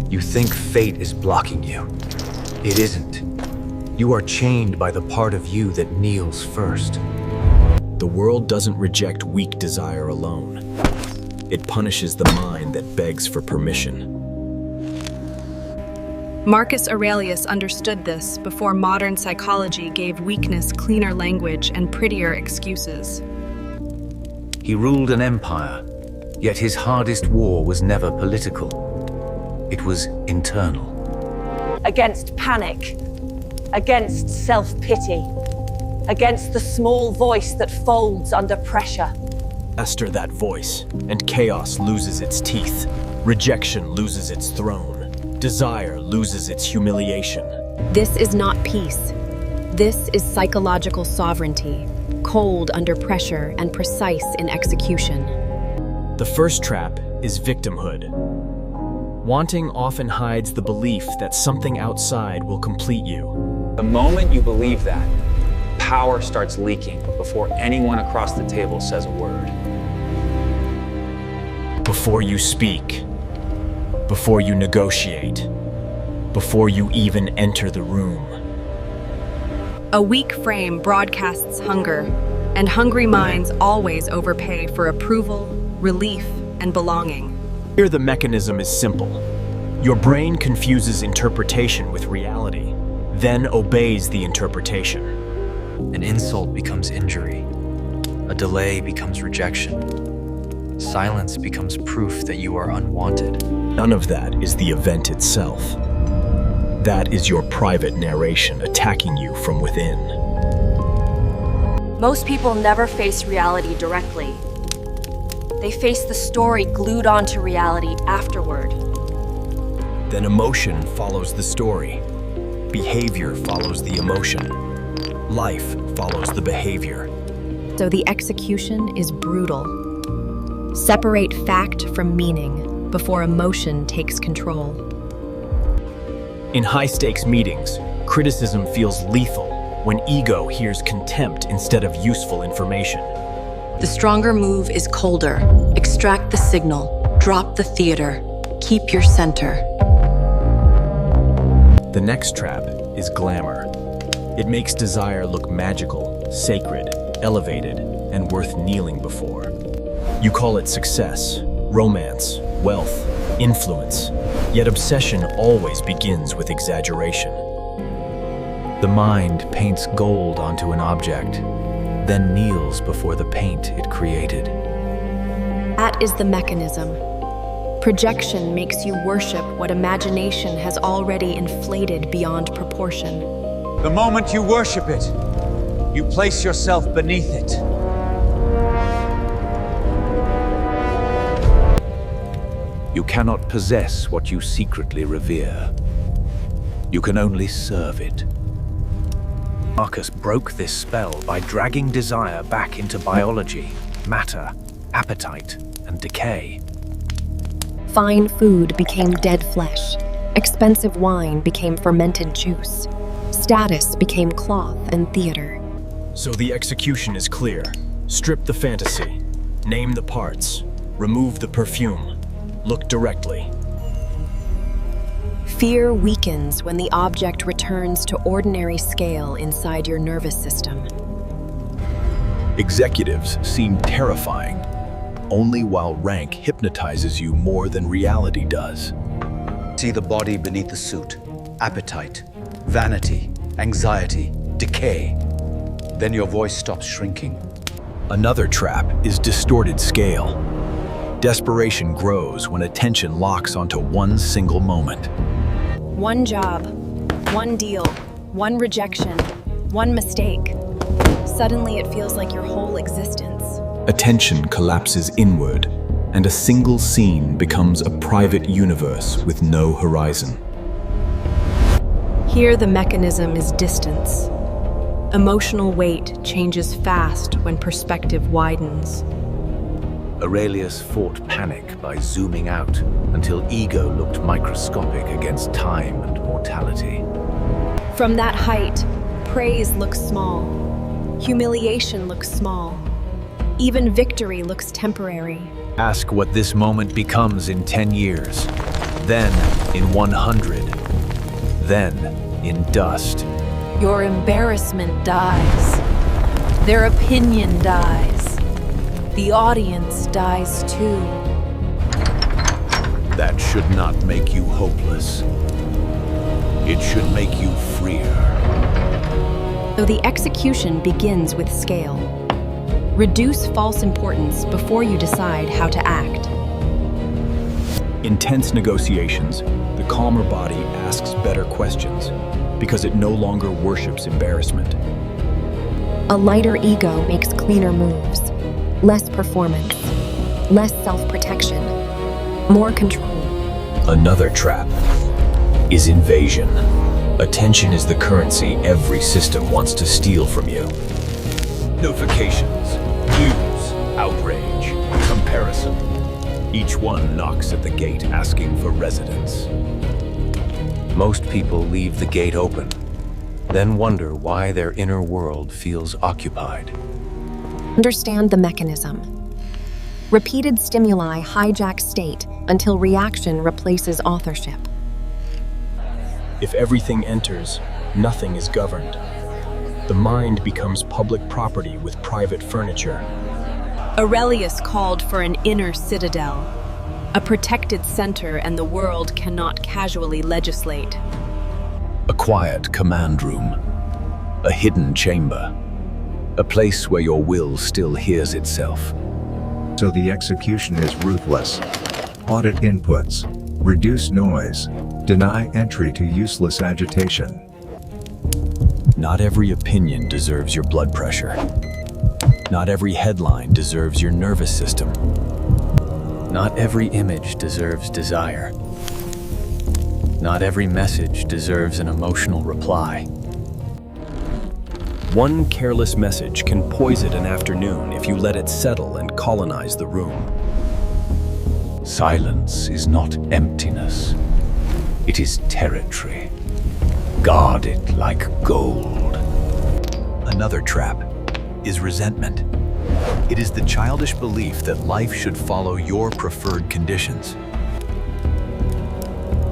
You think fate is blocking you. It isn't. You are chained by the part of you that kneels first. The world doesn't reject weak desire alone. It punishes the mind that begs for permission. Marcus Aurelius understood this before modern psychology gave weakness cleaner language and prettier excuses. He ruled an empire, yet his hardest war was never political. It was internal. Against panic, against self-pity, against the small voice that folds under pressure. Master that voice, and chaos loses its teeth. Rejection loses its throne. Desire loses its humiliation. This is not peace. This is psychological sovereignty, cold under pressure and precise in execution. The first trap is victimhood. Wanting often hides the belief that something outside will complete you. The moment you believe that, power starts leaking before anyone across the table says a word. Before you speak, before you negotiate, before you even enter the room. A weak frame broadcasts hunger, and hungry minds always overpay for approval, relief, and belonging. Here the mechanism is simple. Your brain confuses interpretation with reality, then obeys the interpretation. An insult becomes injury. A delay becomes rejection. Silence becomes proof that you are unwanted. None of that is the event itself. That is your private narration attacking you from within. Most people never face reality directly. They face the story glued onto reality afterward. Then emotion follows the story. Behavior follows the emotion. Life follows the behavior. So the execution is brutal. Separate fact from meaning before emotion takes control. In high-stakes meetings, criticism feels lethal when ego hears contempt instead of useful information. The stronger move is colder. Extract the signal. Drop the theater. Keep your center. The next trap is glamour. It makes desire look magical, sacred, elevated, and worth kneeling before. You call it success, romance, wealth, influence, yet obsession always begins with exaggeration. The mind paints gold onto an object, then kneels before the paint it created. That is the mechanism. Projection makes you worship what imagination has already inflated beyond proportion. The moment you worship it, you place yourself beneath it. You cannot possess what you secretly revere. You can only serve it. Marcus broke this spell by dragging desire back into biology, matter, appetite, and decay. Fine food became dead flesh. Expensive wine became fermented juice. Status became cloth and theater. So the execution is clear. Strip the fantasy. Name the parts. Remove the perfume. Look directly. Fear weakens when the object returns to ordinary scale inside your nervous system. Executives seem terrifying, only while rank hypnotizes you more than reality does. See the body beneath the suit. Appetite, vanity, anxiety, decay. Then your voice stops shrinking. Another trap is distorted scale. Desperation grows when attention locks onto one single moment. One job, one deal, one rejection, one mistake. Suddenly it feels like your whole existence. Attention collapses inward, and a single scene becomes a private universe with no horizon. Here the mechanism is distance. Emotional weight changes fast when perspective widens. Aurelius fought panic by zooming out until ego looked microscopic against time and mortality. From that height, praise looks small. Humiliation looks small. Even victory looks temporary. Ask what this moment becomes in 10 years. then in 100, then in dust. Your embarrassment dies. Their opinion dies. The audience dies too. That should not make you hopeless. It should make you freer. So the execution begins with scale. Reduce false importance before you decide how to act. In tense negotiations, the calmer body asks better questions because it no longer worships embarrassment. A lighter ego makes cleaner moves, less performance, less self-protection, more control. Another trap is invasion. Attention is the currency every system wants to steal from you. Notifications, news, outrage, comparison. Each one knocks at the gate asking for residence. Most people leave the gate open, then wonder why their inner world feels occupied. Understand the mechanism. Repeated stimuli hijack state until reaction replaces authorship. If everything enters, nothing is governed. The mind becomes public property with private furniture. Aurelius called for an inner citadel, a protected center, and the world cannot casually legislate. A quiet command room, a hidden chamber, a place where your will still hears itself. So the execution is ruthless. Audit inputs, reduce noise, deny entry to useless agitation. Not every opinion deserves your blood pressure. Not every headline deserves your nervous system. Not every image deserves desire. Not every message deserves an emotional reply. One careless message can poison an afternoon if you let it settle and colonize the room. Silence is not emptiness. It is territory. Guard it like gold. Another trap is resentment. It is the childish belief that life should follow your preferred conditions.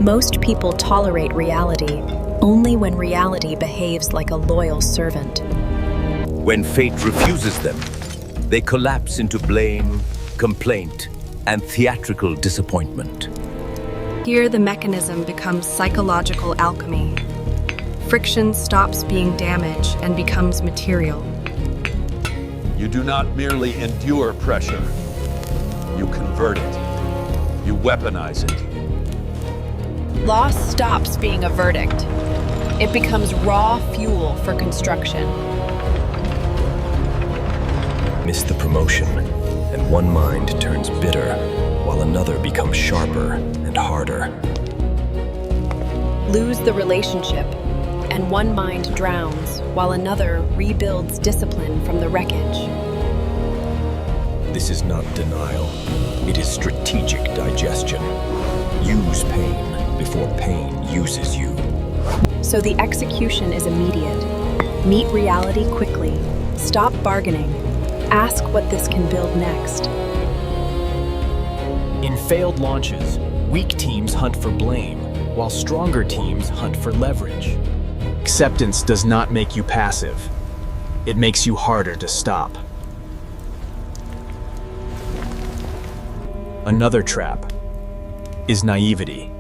Most people tolerate reality only when reality behaves like a loyal servant. When fate refuses them, they collapse into blame, complaint, and theatrical disappointment. Here, the mechanism becomes psychological alchemy. Friction stops being damage and becomes material. You do not merely endure pressure. You convert it. You weaponize it. Loss stops being a verdict. It becomes raw fuel for construction. Miss the promotion, and one mind turns bitter, while another becomes sharper and harder. Lose the relationship, and one mind drowns, while another rebuilds discipline from the wreckage. This is not denial. It is strategic digestion. Use pain before pain uses you. So the execution is immediate. Meet reality quickly. Stop bargaining. Ask what this can build next. In failed launches, weak teams hunt for blame, while stronger teams hunt for leverage. Acceptance does not make you passive. It makes you harder to stop. Another trap is naivety.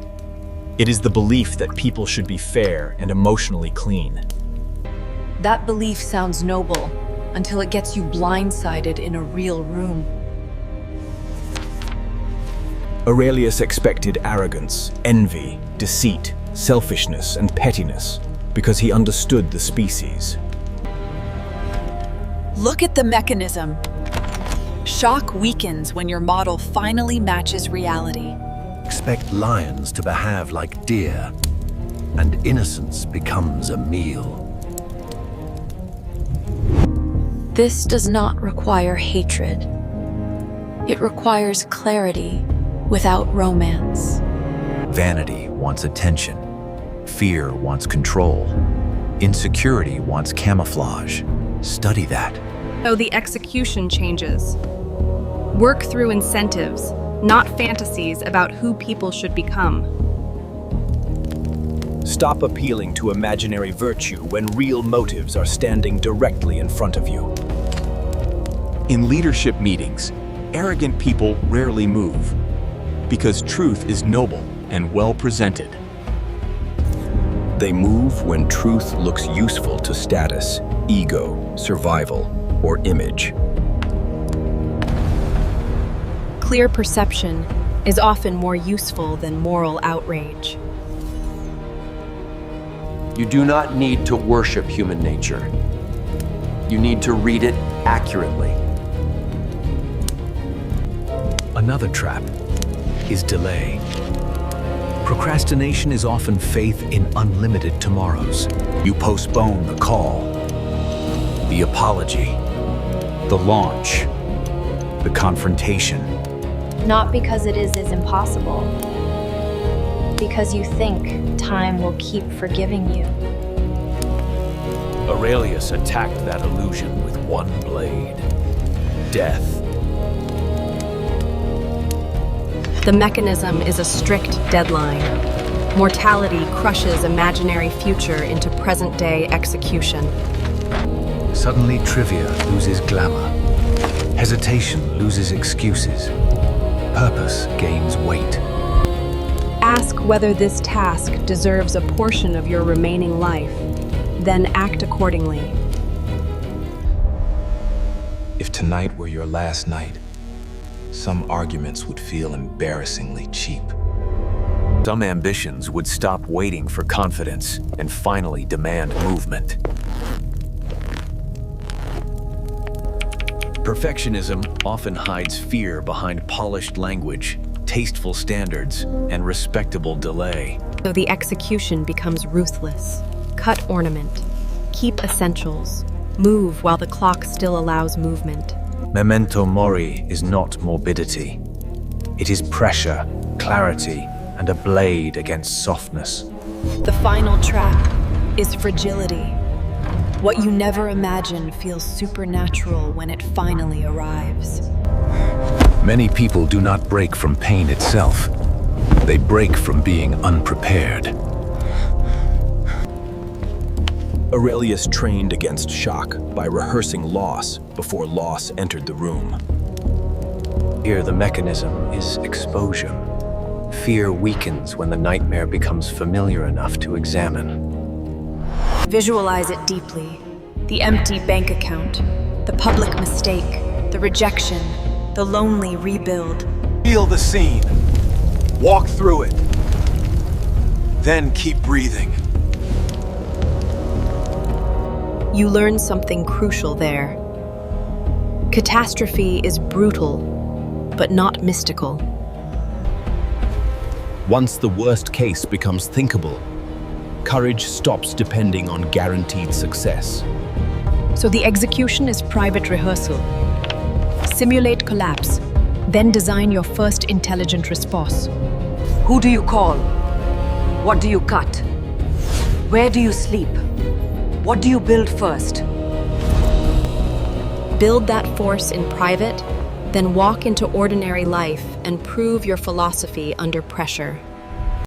It is the belief that people should be fair and emotionally clean. That belief sounds noble until it gets you blindsided in a real room. Aurelius expected arrogance, envy, deceit, selfishness, and pettiness because he understood the species. Look at the mechanism. Shock weakens when your model finally matches reality. Expect lions to behave like deer, and innocence becomes a meal. This does not require hatred. It requires clarity without romance. Vanity wants attention. Fear wants control. Insecurity wants camouflage. Study that. So the execution changes. Work through incentives, not fantasies about who people should become. Stop appealing to imaginary virtue when real motives are standing directly in front of you. In leadership meetings, arrogant people rarely move because truth is noble and well presented. They move when truth looks useful to status, ego, survival, or image. Clear perception is often more useful than moral outrage. You do not need to worship human nature. You need to read it accurately. Another trap is delay. Procrastination is often faith in unlimited tomorrows. You postpone the call, the apology, the launch, the confrontation. Not because it is impossible, because you think time will keep forgiving you. Aurelius attacked that illusion with one blade: death. The mechanism is a strict deadline. Mortality crushes imaginary future into present-day execution. Suddenly trivia loses glamour. Hesitation loses excuses. Purpose gains weight. Ask whether this task deserves a portion of your remaining life, then act accordingly. If tonight were your last night, some arguments would feel embarrassingly cheap. Some ambitions would stop waiting for confidence and finally demand movement. Perfectionism often hides fear behind polished language, tasteful standards, and respectable delay. So the execution becomes ruthless. Cut ornament. Keep essentials. Move while the clock still allows movement. Memento mori is not morbidity. It is pressure, clarity, and a blade against softness. The final trap is fragility. What you never imagined feels supernatural when it finally arrives. Many people do not break from pain itself. They break from being unprepared. Aurelius trained against shock by rehearsing loss before loss entered the room. Here the mechanism is exposure. Fear weakens when the nightmare becomes familiar enough to examine. Visualize it deeply. The empty bank account, the public mistake, the rejection, the lonely rebuild. Feel the scene. Walk through it. Then keep breathing. You learn something crucial there. Catastrophe is brutal, but not mystical. Once the worst case becomes thinkable, courage stops depending on guaranteed success. So the execution is private rehearsal. Simulate collapse, then design your first intelligent response. Who do you call? What do you cut? Where do you sleep? What do you build first? Build that force in private, then walk into ordinary life and prove your philosophy under pressure.